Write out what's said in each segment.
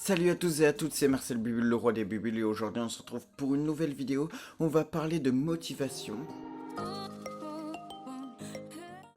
Salut à tous et à toutes, c'est Marcel Bubule, le roi des bubules, et aujourd'hui on se retrouve pour une nouvelle vidéo. On va parler de motivation.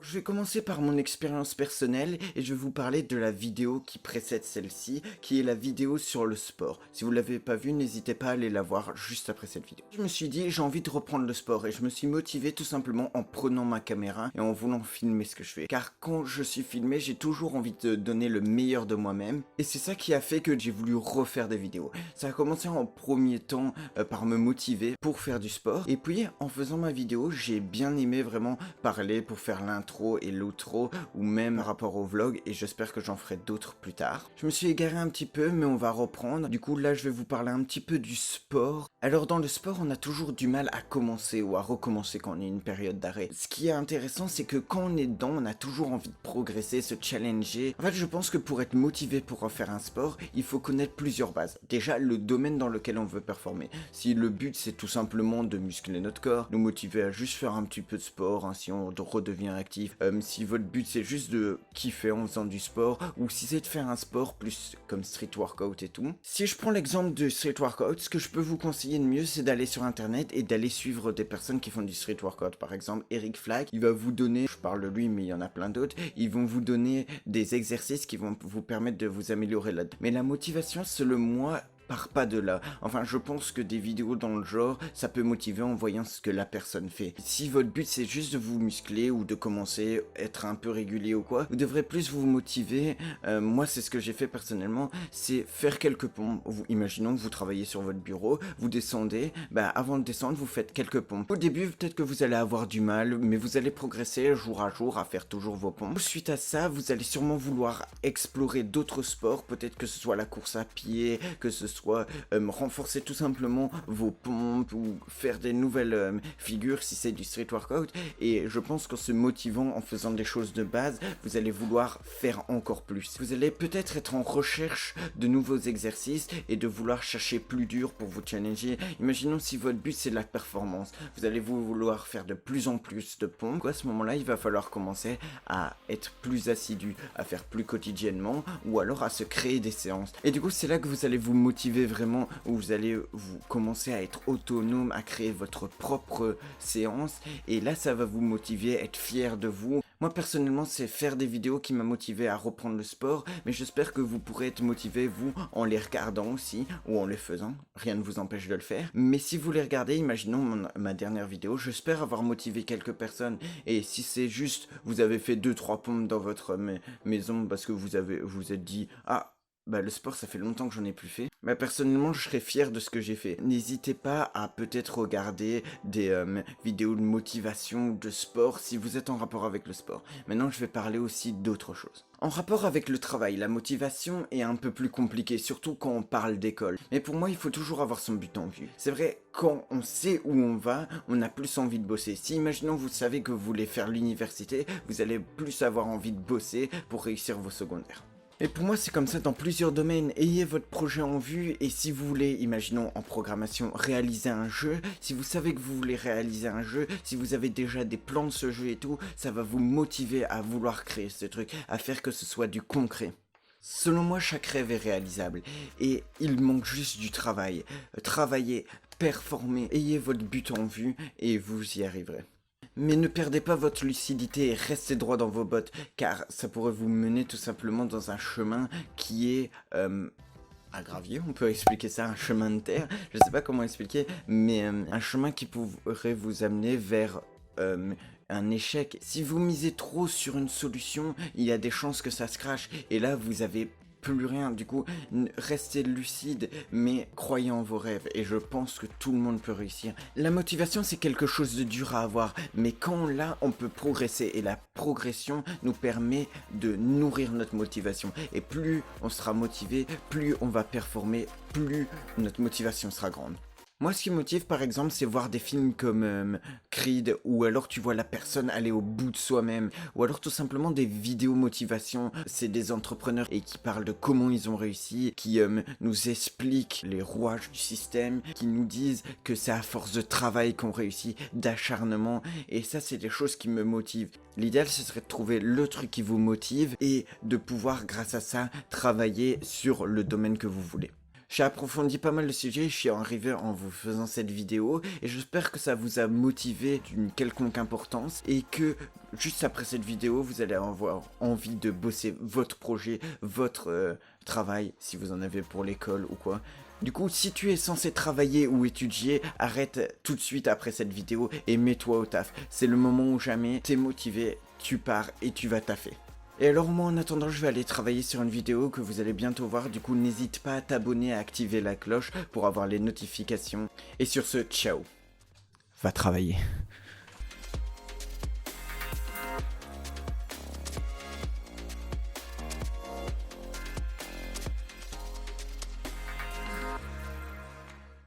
Je vais commencer par mon expérience personnelle et je vais vous parler de la vidéo qui précède celle-ci, qui est la vidéo sur le sport. Si vous ne l'avez pas vue, n'hésitez pas à aller la voir juste après cette vidéo. Je me suis dit, j'ai envie de reprendre le sport et je me suis motivé tout simplement en prenant ma caméra et en voulant filmer ce que je fais. Car quand je suis filmé, j'ai toujours envie de donner le meilleur de moi-même et c'est ça qui a fait que j'ai voulu refaire des vidéos. Ça a commencé en premier temps par me motiver pour faire du sport et puis en faisant ma vidéo, j'ai bien aimé vraiment parler pour faire l'intro et l'outro ou même rapport au vlog et j'espère que j'en ferai d'autres plus tard. Je me suis égaré un petit peu mais on va reprendre. Du coup là je vais vous parler un petit peu du sport. Alors dans le sport on a toujours du mal à commencer ou à recommencer quand on est une période d'arrêt. Ce qui est intéressant c'est que quand on est dedans on a toujours envie de progresser, se challenger. En fait je pense que pour être motivé pour refaire un sport il faut connaître plusieurs bases. Déjà le domaine dans lequel on veut performer. Si le but c'est tout simplement de muscler notre corps, nous motiver à juste faire un petit peu de sport, hein, si on redevient actif. Si votre but c'est juste de kiffer en faisant du sport ou si c'est de faire un sport plus comme street workout et tout. Si je prends l'exemple de street workout, ce que je peux vous conseiller de mieux c'est d'aller sur internet et d'aller suivre des personnes qui font du street workout. Par exemple Eric Flack, il va vous donner, je parle de lui mais il y en a plein d'autres, ils vont vous donner des exercices qui vont vous permettre de vous améliorer là. Mais la motivation selon moi part pas de là. Enfin, je pense que des vidéos dans le genre, ça peut motiver en voyant ce que la personne fait. Si votre but c'est juste de vous muscler ou de commencer à être un peu régulier ou quoi, vous devrez plus vous motiver. Moi, c'est ce que j'ai fait personnellement, c'est faire quelques pompes. Imaginons que vous travaillez sur votre bureau, vous descendez, avant de descendre, vous faites quelques pompes. Au début, peut-être que vous allez avoir du mal, mais vous allez progresser jour à jour à faire toujours vos pompes. Suite à ça, vous allez sûrement vouloir explorer d'autres sports, peut-être que ce soit la course à pied, que ce soit renforcer tout simplement vos pompes ou faire des nouvelles figures si c'est du street workout. Et je pense qu'en se motivant, en faisant des choses de base, vous allez vouloir faire encore plus. Vous allez peut-être être en recherche de nouveaux exercices et de vouloir chercher plus dur pour vous challenger. Imaginons si votre but c'est de la performance, vous allez vouloir faire de plus en plus de pompes. À ce moment-là, il va falloir commencer à être plus assidu, à faire plus quotidiennement ou alors à se créer des séances. Et du coup, c'est là que vous allez vous motiver vraiment, où vous allez vous commencer à être autonome, à créer votre propre séance et là ça va vous motiver, être fier de vous. Moi personnellement c'est faire des vidéos qui m'a motivé à reprendre le sport, mais j'espère que vous pourrez être motivé vous en les regardant aussi ou en les faisant, rien ne vous empêche de le faire. Mais si vous les regardez, imaginons ma dernière vidéo, j'espère avoir motivé quelques personnes et si c'est juste vous avez fait 2-3 pompes dans votre maison parce que vous êtes dit le sport ça fait longtemps que j'en ai plus fait. Personnellement je serais fier de ce que j'ai fait. N'hésitez pas à peut-être regarder des vidéos de motivation de sport si vous êtes en rapport avec le sport. Maintenant je vais parler aussi d'autre chose. En rapport avec le travail, la motivation est un peu plus compliquée, surtout quand on parle d'école. Mais pour moi il faut toujours avoir son but en vue. C'est vrai, quand on sait où on va, on a plus envie de bosser. Si imaginons vous savez que vous voulez faire l'université, vous allez plus avoir envie de bosser pour réussir vos secondaires. Et pour moi c'est comme ça dans plusieurs domaines. Ayez votre projet en vue et si vous voulez, imaginons en programmation, réaliser un jeu, si vous savez que vous voulez réaliser un jeu, si vous avez déjà des plans de ce jeu et tout, ça va vous motiver à vouloir créer ce truc, à faire que ce soit du concret. Selon moi chaque rêve est réalisable et il manque juste du travail. Travaillez, performez, ayez votre but en vue et vous y arriverez. Mais ne perdez pas votre lucidité et restez droit dans vos bottes, car ça pourrait vous mener tout simplement dans un chemin qui est à gravier, on peut expliquer ça, un chemin de terre, je sais pas comment expliquer, mais un chemin qui pourrait vous amener vers un échec. Si vous misez trop sur une solution, il y a des chances que ça se crache, et là vous avez plus rien. Du coup, restez lucide, mais croyez en vos rêves et je pense que tout le monde peut réussir. La motivation, c'est quelque chose de dur à avoir, mais quand on l'a, on peut progresser et la progression nous permet de nourrir notre motivation. Et plus on sera motivé, plus on va performer, plus notre motivation sera grande. Moi, ce qui me motive, par exemple, c'est voir des films comme Creed, ou alors tu vois la personne aller au bout de soi-même, ou alors tout simplement des vidéos motivation. C'est des entrepreneurs et qui parlent de comment ils ont réussi, qui nous expliquent les rouages du système, qui nous disent que c'est à force de travail qu'on réussit, d'acharnement, et ça, c'est des choses qui me motivent. L'idéal, ce serait de trouver le truc qui vous motive et de pouvoir, grâce à ça, travailler sur le domaine que vous voulez. J'ai approfondi pas mal le sujet, je suis arrivé en vous faisant cette vidéo et j'espère que ça vous a motivé d'une quelconque importance et que juste après cette vidéo, vous allez avoir envie de bosser votre projet, votre travail, si vous en avez pour l'école ou quoi. Du coup, si tu es censé travailler ou étudier, arrête tout de suite après cette vidéo et mets-toi au taf. C'est le moment où jamais t'es motivé, tu pars et tu vas taffer. Et alors moi en attendant je vais aller travailler sur une vidéo que vous allez bientôt voir, du coup n'hésite pas à t'abonner, à activer la cloche pour avoir les notifications. Et sur ce, ciao. Va travailler.